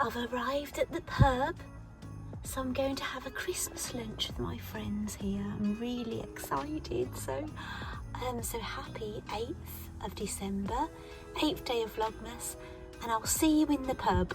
I've arrived at the pub, so I'm going to have a Christmas lunch with my friends here. I'm really excited. So happy 8th of December, 8th day of Vlogmas, and I'll see you in the pub.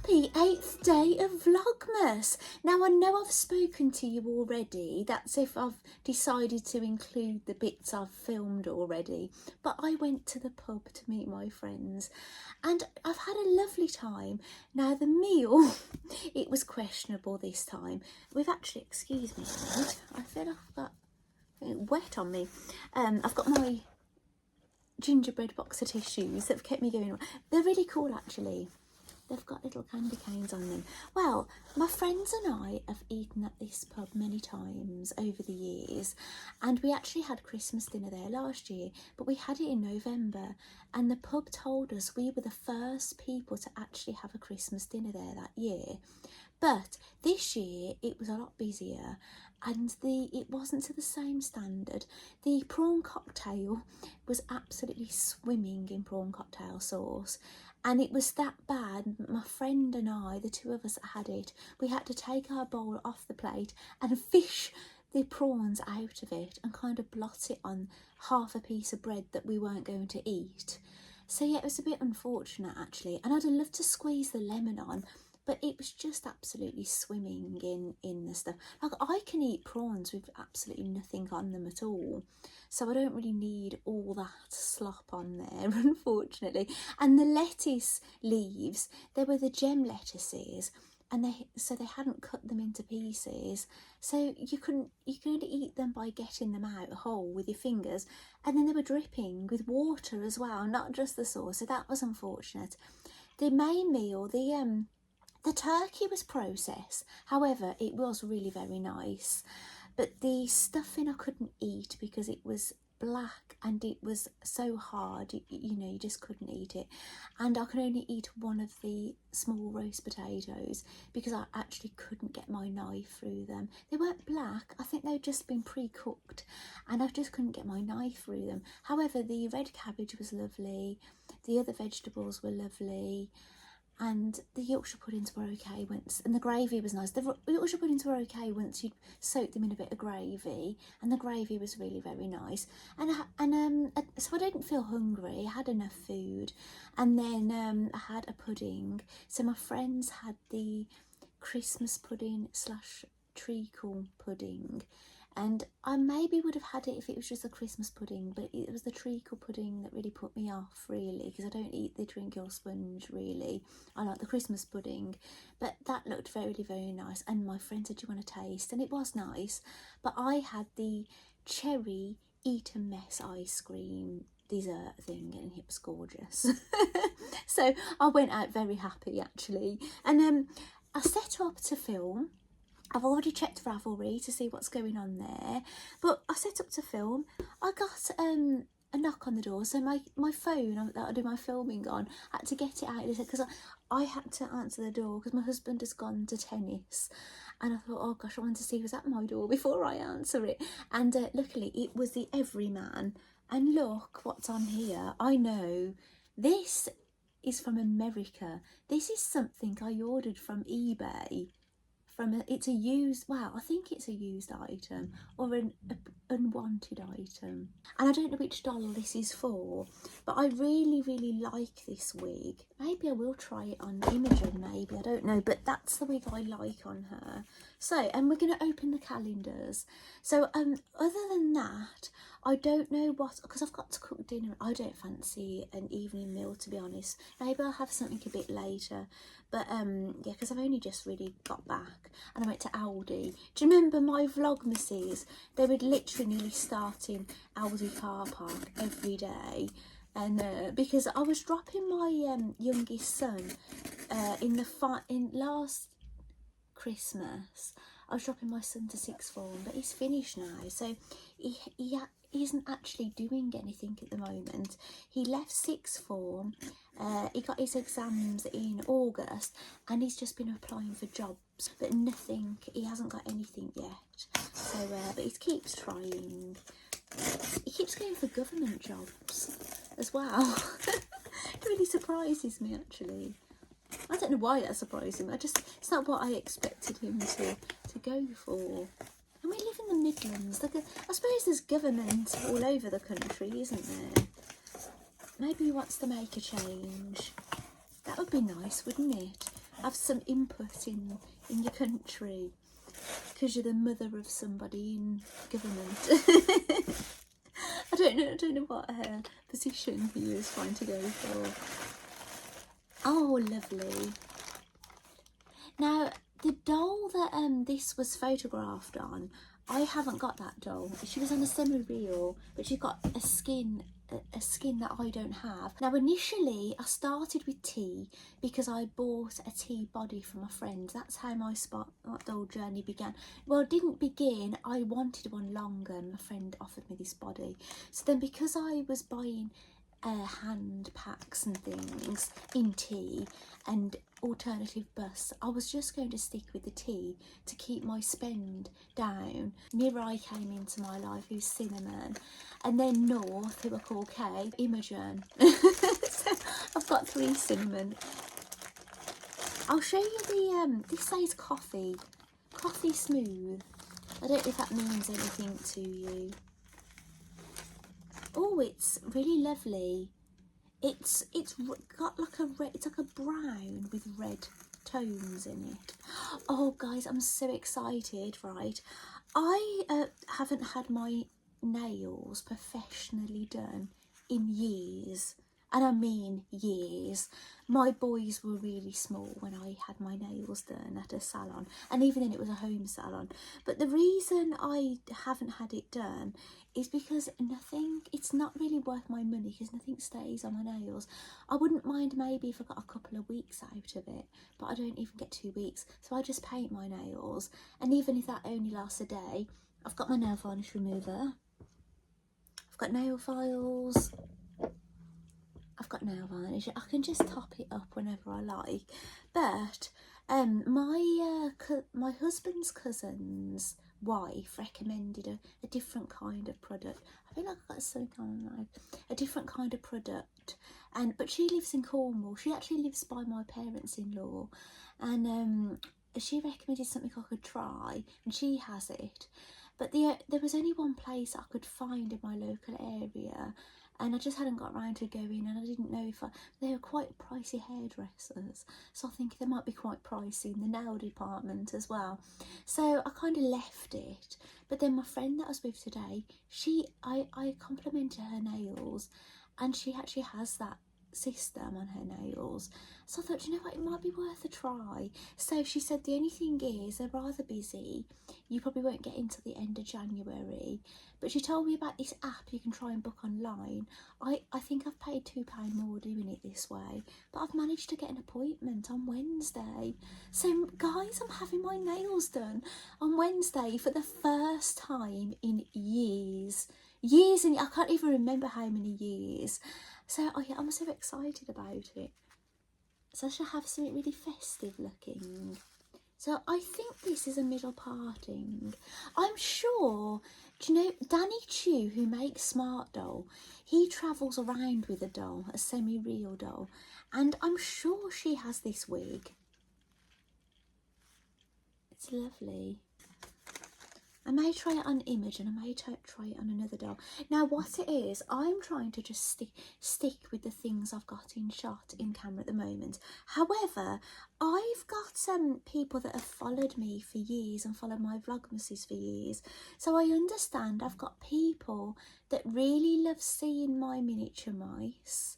Happy 8th day of Vlogmas. Now I know I've spoken to you already, that's if I've decided to include the bits I've filmed already, but I went to the pub to meet my friends and I've had a lovely time. Now the meal, it was questionable this time. We've actually, excuse me, I feel I've got wet on me. I've got my gingerbread box of tissues that have kept me going. They're really cool actually. They've got little candy canes on them. Well, my friends and I have eaten at this pub many times over the years, and we actually had Christmas dinner there last year, but we had it in November, and the pub told us we were the first people to actually have a Christmas dinner there that year. But this year it was a lot busier and it wasn't to the same standard. The prawn cocktail was absolutely swimming in prawn cocktail sauce. And it was that bad, my friend and I, the two of us that had it, we had to take our bowl off the plate and fish the prawns out of it and kind of blot it on half a piece of bread that we weren't going to eat. So yeah, it was a bit unfortunate actually. And I'd have loved to squeeze the lemon on, but it was just absolutely swimming in the stuff. Like, I can eat prawns with absolutely nothing on them at all, so I don't really need all that slop on there, unfortunately. And the lettuce leaves, they were the gem lettuces, and they hadn't cut them into pieces, so you could only eat them by getting them out whole with your fingers, and then they were dripping with water as well, not just the sauce, so that was unfortunate. The main meal, the turkey was processed, however, it was really very nice. But the stuffing I couldn't eat because it was black and it was so hard, you just couldn't eat it. And I could only eat one of the small roast potatoes because I actually couldn't get my knife through them. They weren't black, I think they'd just been pre-cooked, and I just couldn't get my knife through them. However, the red cabbage was lovely, the other vegetables were lovely, and the Yorkshire puddings were okay and the gravy was nice. The Yorkshire puddings were okay once you'd soaked them in a bit of gravy, and the gravy was really very nice. And so I didn't feel hungry. I had enough food, and then I had a pudding. So my friends had the Christmas pudding / treacle pudding, and I maybe would have had it if it was just a Christmas pudding, but it was the treacle pudding that really put me off, really, because I don't eat the treacle sponge really. I like the Christmas pudding, but that looked very, very nice. And my friend said, do you want to taste? And it was nice, but I had the cherry eat a mess ice cream dessert thing, and it was gorgeous. So I went out very happy actually, and I set up to film. I've already checked Ravelry to see what's going on there, but I set up to film. I got a knock on the door, so my phone that I do my filming on, I had to get it out because I had to answer the door because my husband has gone to tennis, and I thought, oh gosh, I wanted to see who's at my door before I answer it. And luckily it was the Everyman, and look what's on here. I know this is from America. This is something I ordered from eBay from it's a used, well, I think it's a used item or an unwanted item. And I don't know which doll this is for, but I really, really like this wig. Maybe I will try it on Imogen, maybe, I don't know, but that's the wig I like on her. So, and we're going to open the calendars. So, other than that, I don't know what, because I've got to cook dinner. I don't fancy an evening meal, to be honest. Maybe I'll have something a bit later. But, yeah, because I've only just really got back and I went to Aldi. Do you remember my Vlogmases? They would literally nearly start in Aldi car park every day. And because I was dropping my youngest son in last Christmas, I was dropping my son to sixth form, but he's finished now, so he isn't actually doing anything at the moment. He left sixth form, he got his exams in August, and he's just been applying for jobs, but nothing, he hasn't got anything yet. So, but he keeps trying. He keeps going for government jobs as well. It really surprises me, actually. I don't know why that surprised him. It's not what I expected him to go for. And we live in the Midlands. I suppose there's government all over the country, isn't there? Maybe he wants to make a change. That would be nice, wouldn't it? Have some input in your country, because you're the mother of somebody in government. I don't know what position he was trying to go for. Oh, lovely. Now, the doll that this was photographed on, I haven't got that doll. She was on a semi-reel, but she got a skin that I don't have. Now, initially, I started with tea because I bought a tea body from a friend. That's how my doll journey began. Well, it didn't begin. I wanted one longer, and my friend offered me this body. So then, because I was buying hand packs and things in tea and alternative busts, I was just going to stick with the tea to keep my spend down. Mirai came into my life, who's Cinnamon, and then North, who are called Kay, Imogen. So I've got 3 Cinnamon. I'll show you the this says coffee smooth. I don't know if that means anything to you. Oh, it's really lovely. It's got like it's like a brown with red tones in it. Oh, guys, I'm so excited, right? I haven't had my nails professionally done in years. And I mean years. My boys were really small when I had my nails done at a salon, and even then it was a home salon. But the reason I haven't had it done is because it's not really worth my money, because nothing stays on my nails. I wouldn't mind maybe if I got a couple of weeks out of it, but I don't even get 2 weeks. So I just paint my nails, and even if that only lasts a day, I've got my nail varnish remover. I've got nail files. I've got nail varnish. I can just top it up whenever I like. But my husband's cousin's wife recommended a different kind of product. I feel like I've got something on like a different kind of product. But she lives in Cornwall. She actually lives by my parents-in-law, and she recommended something I could try, and she has it. But there was only one place I could find in my local area, and I just hadn't got around to going, and I didn't know if they were quite pricey hairdressers, so I think they might be quite pricey in the nail department as well. So I kind of left it. But then my friend that I was with today, I complimented her nails, and she actually has that system on her nails. So I thought, you know what, it might be worth a try. So she said the only thing is they're rather busy. You probably won't get until the end of January. But she told me about this app you can try and book online. I think I've paid £2 more doing it this way, but I've managed to get an appointment on Wednesday. So guys, I'm having my nails done on Wednesday for the first time in years, and I can't even remember how many years. So oh yeah, I'm so excited about it. So I shall have something really festive looking. So I think this is a middle parting. I'm sure, do you know, Danny Chu, who makes Smart Doll, he travels around with a doll, a semi-real doll, and I'm sure she has this wig. It's lovely. I may try it on Image and I may try it on another doll. Now what it is, I'm trying to just stick with the things I've got in shot in camera at the moment. However, I've got some people that have followed me for years and followed my Vlogmases for years. So I understand I've got people that really love seeing my miniature mice.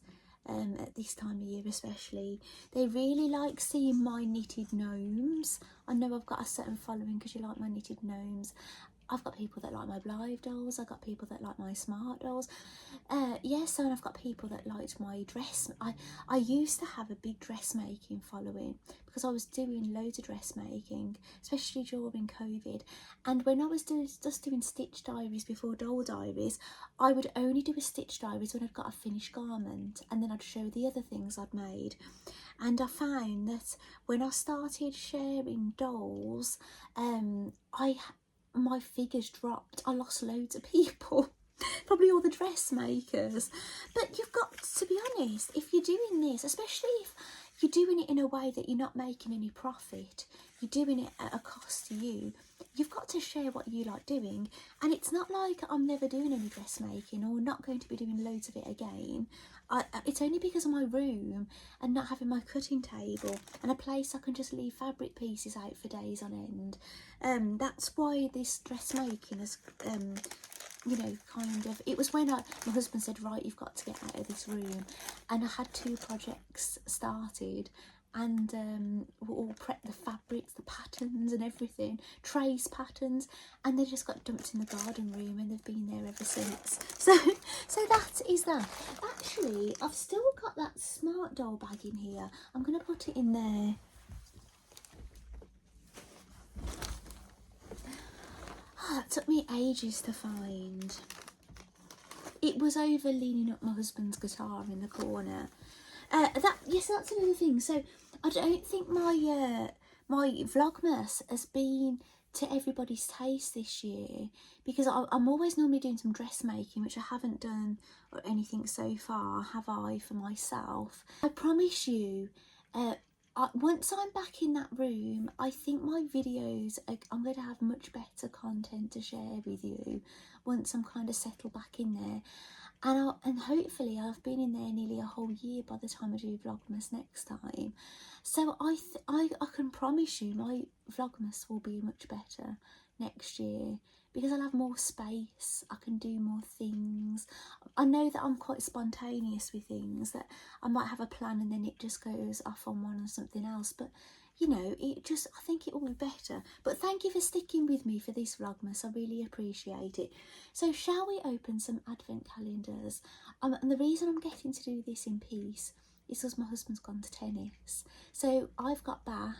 At this time of year especially, they really like seeing my knitted gnomes. I know I've got a certain following because you like my knitted gnomes. I've got people that like my Blythe dolls. I've got people that like my Smart dolls. Yes, and I've got people that liked my dress. I used to have a big dressmaking following because I was doing loads of dressmaking, especially during COVID. And when I was just doing stitch diaries before doll diaries, I would only do a stitch diaries when I'd got a finished garment, and then I'd show the other things I'd made. And I found that when I started sharing dolls, my figures dropped. I lost loads of people. Probably all the dressmakers. But you've got to be honest, if you're doing this, especially if you're doing it in a way that you're not making any profit, you're doing it at a cost to you, you've got to share what you like doing. And it's not like I'm never doing any dressmaking or not going to be doing loads of it again. It's only because of my room and not having my cutting table and a place I can just leave fabric pieces out for days on end. That's why this dressmaking has you know, kind of, it was when my husband said, right, you've got to get out of this room, and I had 2 projects started, and we all prepped the fabrics, the patterns and everything, trace patterns, and they just got dumped in the garden room, and they've been there ever since. So that is that. Actually, I've still got that Smart doll bag in here. I'm going to put it in there. It took me ages to find. It was over leaning up my husband's guitar in the corner. Yes, that's another thing. So I don't think my Vlogmas has been to everybody's taste this year, because I'm always normally doing some dressmaking, which I haven't done or anything so far, have I, for myself. I promise you, once I'm back in that room, I think my videos, I'm going to have much better content to share with you once I'm kind of settled back in there. And hopefully I've been in there nearly a whole year by the time I do Vlogmas next time. So I can promise you my Vlogmas will be much better next year, because I'll have more space, I can do more things. I know that I'm quite spontaneous with things, that I might have a plan and then it just goes off on one or something else, but you know, I think it will be better. But thank you for sticking with me for this Vlogmas, I really appreciate it. So shall we open some advent calendars? And the reason I'm getting to do this in peace is because my husband's gone to tennis. So I've got back,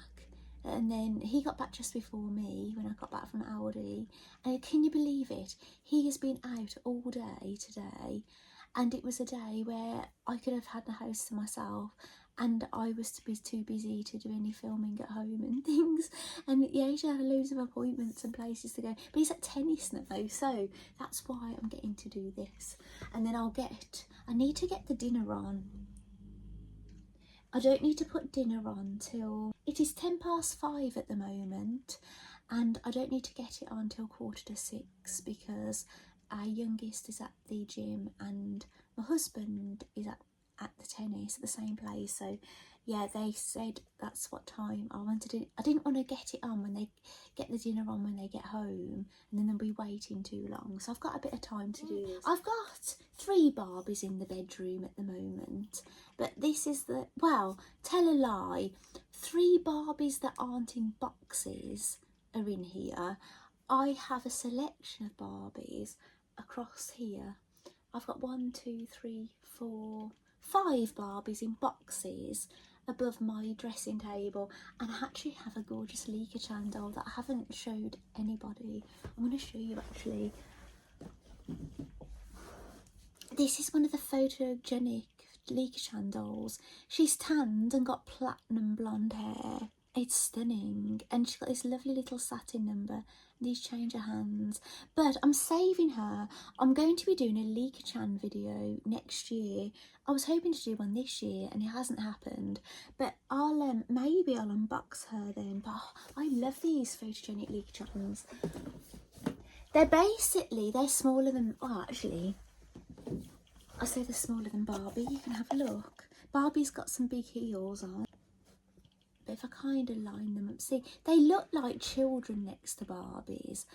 and then he got back just before me when I got back from Aldi. And can you believe it? He has been out all day today, and it was a day where I could have had the house to myself, and I was too busy to do any filming at home and things. And yeah, he had loads of appointments and places to go, but he's at tennis now, so that's why I'm getting to do this. And then I need to get the dinner on. I don't need to put dinner on till, it is 5:10 at the moment, and I don't need to get it on till 6:15, because our youngest is at the gym and my husband is at the tennis at the same place. So yeah, they said that's what time I wanted it. I didn't want to get it on when they get the dinner on when they get home, and then they'll be waiting too long. So I've got a bit of time to do this. I've got 3 Barbies in the bedroom at the moment, but this is well, tell a lie, 3 Barbies that aren't in boxes are in here. I have a selection of Barbies across here. I've got 1, 2, 3, 4, 5 Barbies in boxes above my dressing table, and I actually have a gorgeous Leika-chan doll that I haven't showed anybody. I'm going to show you actually. This is one of the photogenic Leika-chan dolls. She's tanned and got platinum blonde hair. It's stunning, and she's got this lovely little satin number. These change her hands, but I'm saving her. I'm going to be doing a Lika Chan video next year. I was hoping to do one this year and it hasn't happened, but I'll maybe I'll unbox her then. But oh, I love these photogenic Lika Chans. They're smaller than, oh actually I say they're smaller than Barbie. You can have a look. Barbie's got some big heels on. But if I kind of line them up, see, they look like children next to Barbies.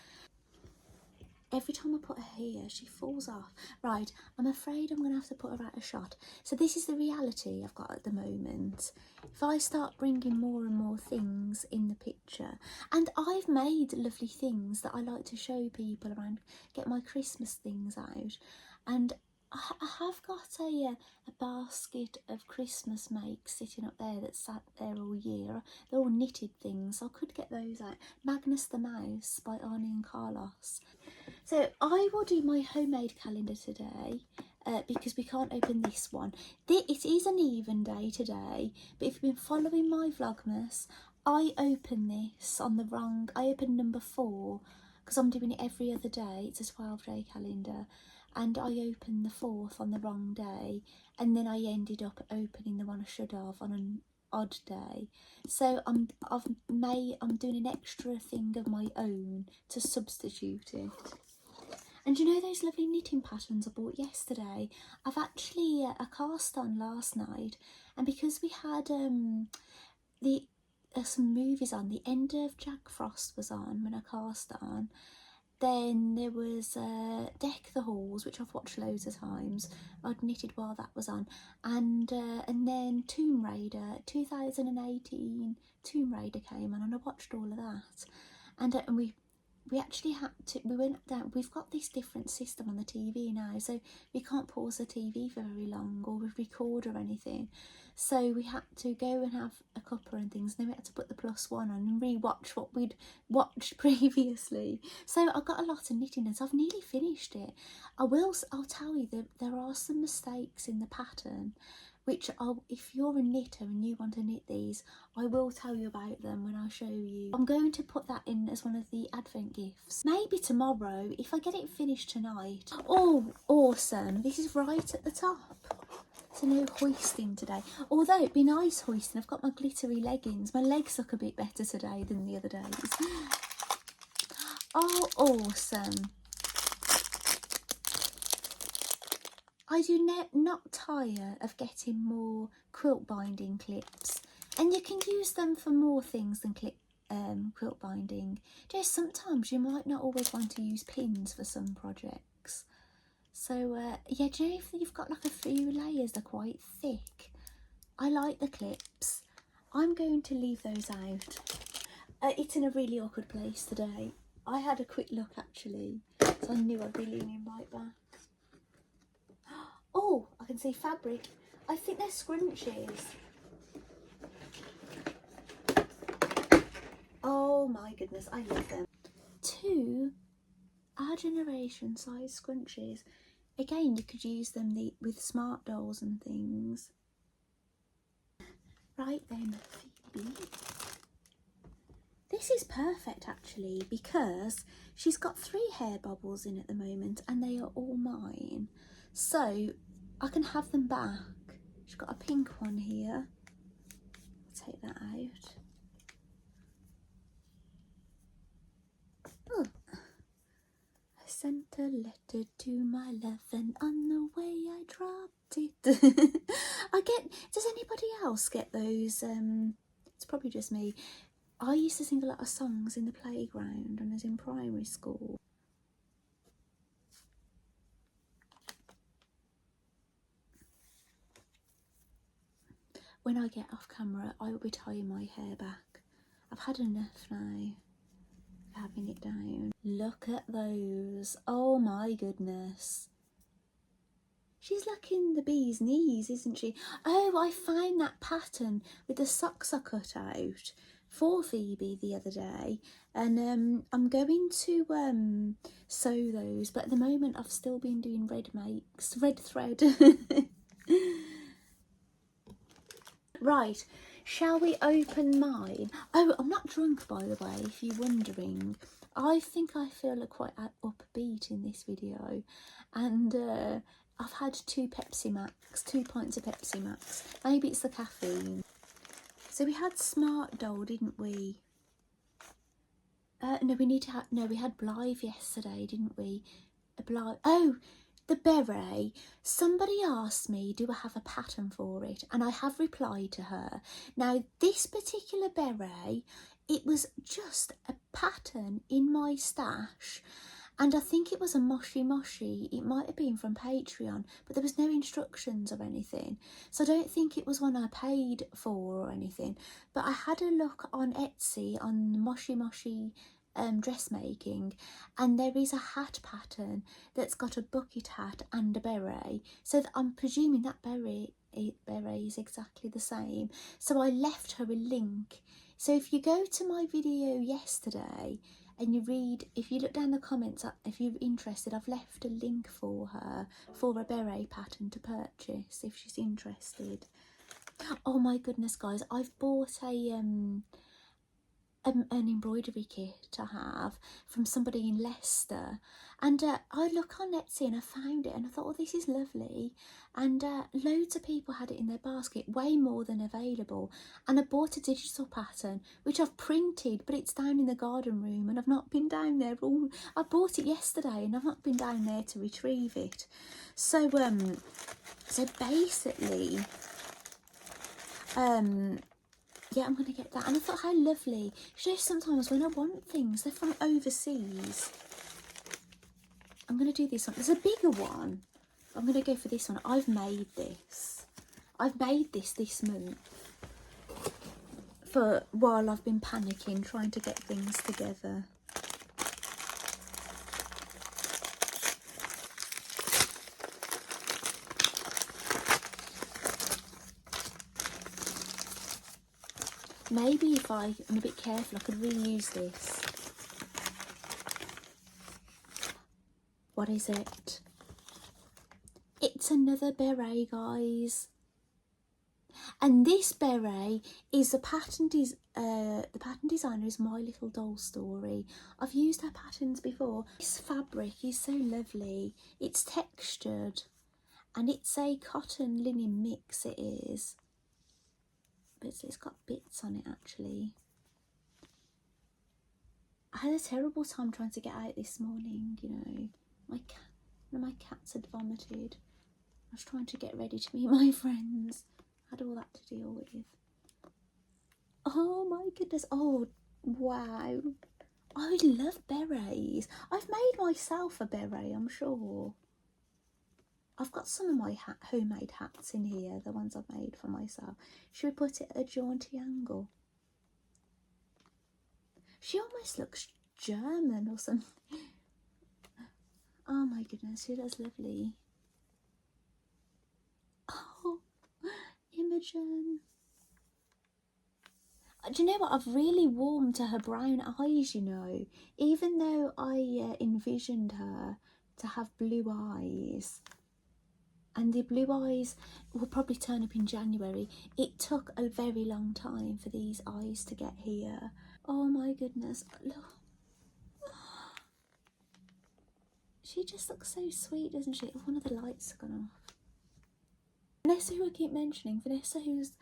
Every time I put her here, she falls off. Right, I'm afraid I'm going to have to put her out a shot. So this is the reality I've got at the moment. If I start bringing more and more things in the picture, and I've made lovely things that I like to show people around, get my Christmas things out, and I have got a basket of Christmas makes sitting up there that's sat there all year. They're all knitted things, so I could get those out. Magnus the Mouse by Arnie and Carlos. So I will do my homemade calendar today because we can't open this one. It is an even day today, but if you've been following my Vlogmas, I open this on the wrong, I open number 4 because I'm doing it every other day. It's a 12-day calendar. And I opened the 4th on the wrong day, and then I ended up opening the one I should have on an odd day. So I'm doing an extra thing of my own to substitute it. And you know those lovely knitting patterns I bought yesterday? I've actually a cast on last night, and because we had some movies on, the end of Jack Frost was on when I cast on. Then there was Deck the Halls, which I've watched loads of times. I'd knitted while that was on. And then Tomb Raider, 2018 Tomb Raider came on, and I watched all of that. And we actually had to, we went down, we've got this different system on the TV now, so we can't pause the TV for very long or record or anything. So we had to go and have a cuppa and things, and then we had to put the +1 on and re-watch what we'd watched previously. So I got a lot of knitting, and so I've nearly finished it. I'll tell you that there are some mistakes in the pattern, which if you're a knitter and you want to knit these, I will tell you about them when I show you. I'm going to put that in as one of the advent gifts. Maybe tomorrow, if I get it finished tonight. Oh, awesome. This is right at the top. So no hoisting today. Although it'd be nice hoisting. I've got my glittery leggings. My legs look a bit better today than the other days. Oh, awesome. I do not tire of getting more quilt binding clips, and you can use them for more things than quilt binding. Just sometimes you might not always want to use pins for some projects. So yeah, do you know if you've got like a few layers, they're quite thick. I like the clips. I'm going to leave those out. It's in a really awkward place today. I had a quick look actually, so I knew I'd be leaning right back. Oh, I can see fabric. I think they're scrunchies. Oh my goodness, I love them. 2 our generation size scrunchies. Again, you could use them with smart dolls and things. Right then, Phoebe. This is perfect actually, because she's got 3 hair bubbles in at the moment and they are all mine. So I can have them back. She's got a pink one here. I'll take that out. Oh. I sent a letter to my love, and on the way I dropped it. Does anybody else get those? It's probably just me. I used to sing a lot of songs in the playground when I was in primary school. When I get off camera, I will be tying my hair back. I've had enough now, having it down. Look at those. Oh my goodness. She's like in the bee's knees, isn't she? Oh, I found that pattern with the socks I cut out for Phoebe the other day, and I'm going to sew those, but at the moment I've still been doing red thread. Right, Shall we open mine? Oh, I'm not drunk, by the way, if you're wondering. I think I feel quite upbeat in this video, and I've had 2 Pepsi Max, 2 pints of Pepsi Max. Maybe it's the caffeine. So we had Smart Doll, didn't we? No, we had Blythe yesterday, didn't we? Blythe. Oh, the beret. Somebody asked me, do I have a pattern for it? And I have replied to her. Now, this particular beret, it was just a pattern in my stash. And I think it was a moshi. It might have been from Patreon, but there was no instructions or anything. So I don't think it was one I paid for or anything. But I had a look on Etsy on moshi dressmaking, and there is a hat pattern that's got a bucket hat and a beret. So I'm presuming that beret is exactly the same. So I left her a link. So if you go to my video yesterday, and you read, if you look down the comments, if you're interested, I've left a link for her for a beret pattern to purchase if she's interested. Oh my goodness, guys, I've bought an embroidery kit to have from somebody in Leicester, and I look on Etsy and I found it and I thought, oh, this is lovely, and loads of people had it in their basket, way more than available, and I bought a digital pattern which I've printed, but it's down in the garden room and I've not been down there I bought it yesterday and I've not been down there to retrieve it. So basically yeah, I'm going to get that. And I thought, how lovely. You know, sometimes when I want things, they're from overseas. I'm going to do this one. There's a bigger one. I'm going to go for this one. I've made this. I've made this month. For while I've been panicking, trying to get things together. Maybe if I'm a bit careful, I could reuse this. What is it? It's another beret, guys. And this beret is the pattern designer is My Little Doll Story. I've used her patterns before. This fabric is so lovely. It's textured, and it's a cotton linen mix. It is. But it's got bits on it actually. I had a terrible time trying to get out this morning, you know. One of my cats had vomited. I was trying to get ready to meet my friends. I had all that to deal with. Oh my goodness. Oh, wow. I love berets. I've made myself a beret, I'm sure. I've got some of my homemade hats in here, the ones I've made for myself. Should we put it at a jaunty angle? She almost looks German or something. Oh my goodness, she does lovely. Oh, Imogen. Do you know what? I've really warmed to her brown eyes, you know. Even though I envisioned her to have blue eyes. And the blue eyes will probably turn up in January. It took a very long time for these eyes to get here. Oh my goodness. Look. She just looks so sweet, doesn't she? Oh, one of the lights have gone off. Vanessa, who I keep mentioning. Vanessa, who's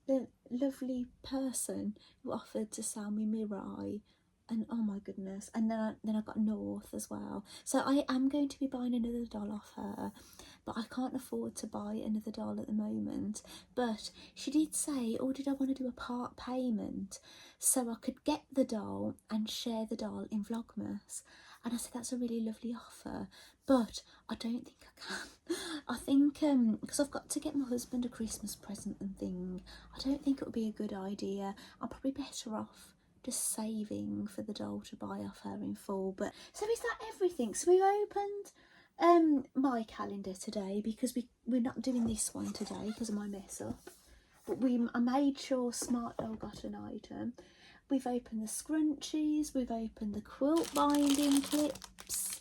the lovely person who offered to sell me Mirai. And oh my goodness. And then I got North as well. So I am going to be buying another doll off her. But I can't afford to buy another doll at the moment. But she did say, oh, did I want to do a part payment so I could get the doll and share the doll in Vlogmas? And I said, that's a really lovely offer, but I don't think I can. I think, because I've got to get my husband a Christmas present and thing, I don't think it would be a good idea. I'm probably better off just saving for the doll to buy off her in full. But so is that everything? So we opened my calendar today because we're not doing this one today because of my mess up. But I made sure Smart Doll got an item. We've opened the scrunchies, we've opened the quilt binding clips.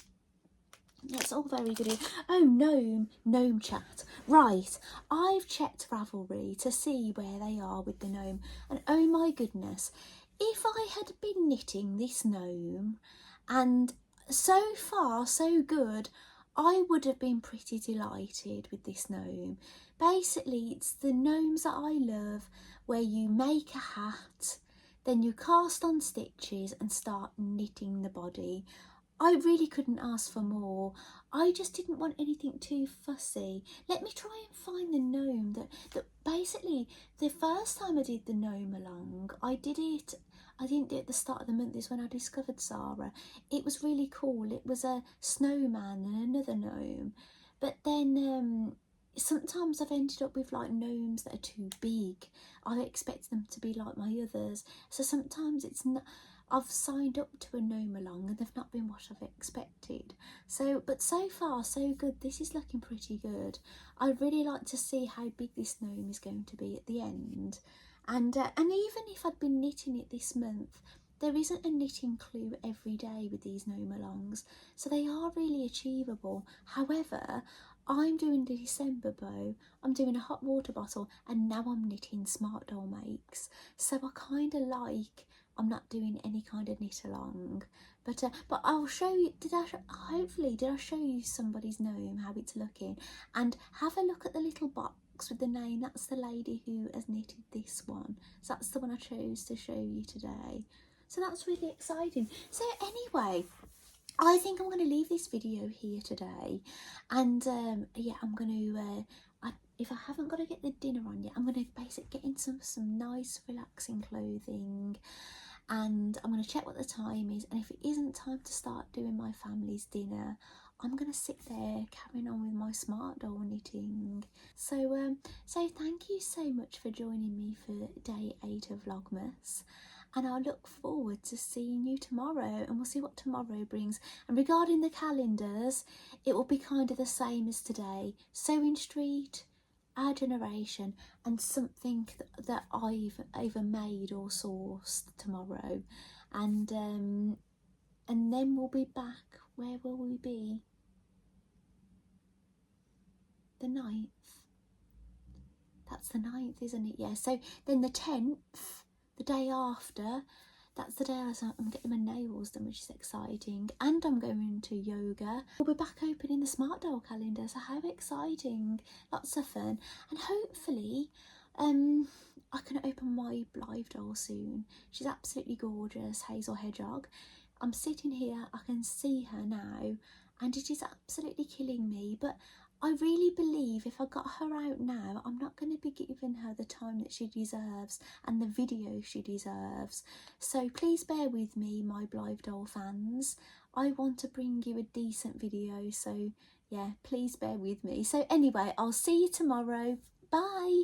That's all very good. Oh, gnome chat. Right, I've checked Ravelry to see where they are with the gnome, and oh my goodness, if I had been knitting this gnome, and so far so good, I would have been pretty delighted with this gnome. Basically, it's the gnomes that I love, where you make a hat, then you cast on stitches and start knitting the body. I really couldn't ask for more. I just didn't want anything too fussy. Let me try and find the gnome that basically, the first time I did the gnome along, I didn't do it at the start of the month. Is when I discovered Zara. It was really cool. It was a snowman and another gnome. But then sometimes I've ended up with like gnomes that are too big. I expect them to be like my others. So sometimes it's not. I've signed up to a gnome along and they've not been what I've expected. But so far so good. This is looking pretty good. I'd really like to see how big this gnome is going to be at the end. And even if I'd been knitting it this month, there isn't a knitting clue every day with these gnome alongs, so they are really achievable. However, I'm doing the December bow, I'm doing a hot water bottle, and now I'm knitting Smart Doll Makes. So I kind of like, I'm not doing any kind of knit along, but I'll show you. Hopefully did I show you somebody's gnome, how it's looking? And have a look at the little box with the name. That's the lady who has knitted this one, so that's the one I chose to show you today. So that's really exciting. So anyway, I think I'm going to leave this video here today, and yeah, I'm going to if I haven't got to get the dinner on yet, I'm going to basically get in some nice relaxing clothing, and I'm going to check what the time is, and if it isn't time to start doing my family's dinner, I'm going to sit there carrying on with my Smart Doll knitting. So thank you so much for joining me for day 8 of Vlogmas, and I look forward to seeing you tomorrow, and we'll see what tomorrow brings. And regarding the calendars, it will be kind of the same as today. Sewing Street, Our Generation, and something that I've either made or sourced tomorrow, and then we'll be back. Where will we be? The 9th. That's the 9th, isn't it? Yeah. So then the 10th, the day after, that's the day I'm getting my nails done, which is exciting, and I'm going to yoga. We'll be back opening the Smart Doll calendar, so how exciting. Lots of fun, and hopefully I can open my Blythe doll soon. She's absolutely gorgeous, Hazel Hedgehog. I'm sitting here, I can see her now, and it is absolutely killing me, but I really believe if I got her out now, I'm not going to be giving her the time that she deserves and the video she deserves. So please bear with me, my Blythe doll fans. I want to bring you a decent video, so yeah, please bear with me. So anyway, I'll see you tomorrow. Bye.